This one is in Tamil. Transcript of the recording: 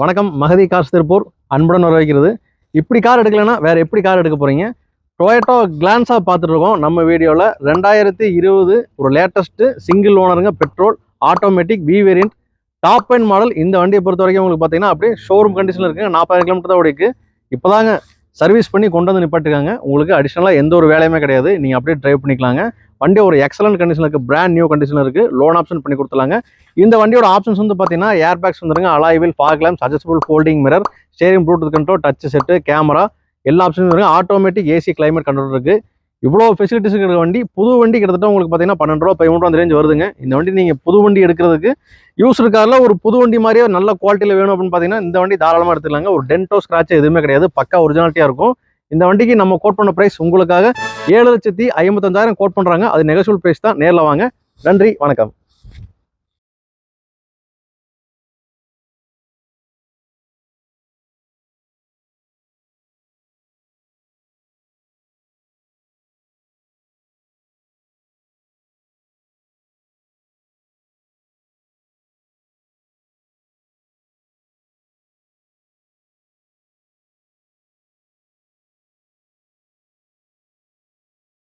வணக்கம். மகதி கார்ஸ் திருப்பூர் அன்புடன் வரவேற்கிறது. இப்படி கார் எடுக்கலைன்னா வேறு எப்படி கார் எடுக்க போகிறீங்க? டொயோட்டோ கிளான்ஸாக பார்த்துட்ருக்கோம் நம்ம வீடியோவில். 2020 ஒரு லேட்டஸ்ட்டு சிங்கிள் ஓனருங்க, petrol automatic V variant top end model. இந்த வண்டியை பொறுத்த வரைக்கும் உங்களுக்கு பார்த்தீங்கன்னா அப்படியே ஷோரூம் கண்டிஷனில் இருக்குங்க. 40,000 கிலோமீட்டர் தான் ஓடிக்கு. இப்போ தாங்க சர்வீஸ் பண்ணி கொண்டு வந்து நிப்பாட்டிருக்காங்க. உங்களுக்கு அடிஷ்னலாக எந்த ஒரு வேலையுமே கிடையாது. நீங்கள் அப்படியே ட்ரைவ் பண்ணிக்கலாங்க. வண்டி ஒரு எக்ஸலன்ட் கண்டிஷனில் இருக்குது, பிராண்ட் நியூ கண்டிஷனில் இருக்குது. லோன் ஆப்ஷன் பண்ணி கொடுத்துலாங்க. இந்த வண்டியோட ஆப்ஷன்ஸ் வந்து பார்த்தீங்கன்னா ஏர் பேக்ஸ் வந்துருங்க, alloy wheel, fog lamps, adjustable folding mirror, steering, Bluetooth control, touch set, camera, எல்லா ஆப்ஷனும் இருக்குது. ஆட்டோமேட்டிக் ஏசி கிளைமேட் கண்ட்ரோல் இருக்குது. இவ்வளோ ஃபெசிலிட்டிஸ் இருக்கிற வண்டி. புது வண்டி கிட்டத்தட்ட உங்களுக்கு பார்த்தீங்கன்னா 12 ரூபா 13 ரூபா அந்த ரேஞ்ச் வருதுங்க. இந்த வண்டி நீங்கள் புது வண்டி எடுக்கிறதுக்கு யூஸ்டு காரில் ஒரு புது வண்டி மாதிரியே நல்ல குவாலிட்டியில் வேணும் அப்படின்னு பார்த்தீங்கன்னா இந்த வண்டி தாராளமாக எடுத்துக்கலாங்க. ஒரு டென்டோ ஸ்க்ராட்ச் எதுவுமே கிடையாது, பக்கா ஒரிஜினாலிட்டியாக இருக்கும். இந்த வண்டிக்கு நம்ம கோட் பண்ண ப்ரைஸ் உங்களுக்காக 7,55,000 கோட் பண்ணுறாங்க. அது நெகோஷியபிள் ப்ரைஸ் தான். நேரில் வாங்க. நன்றி, வணக்கம்.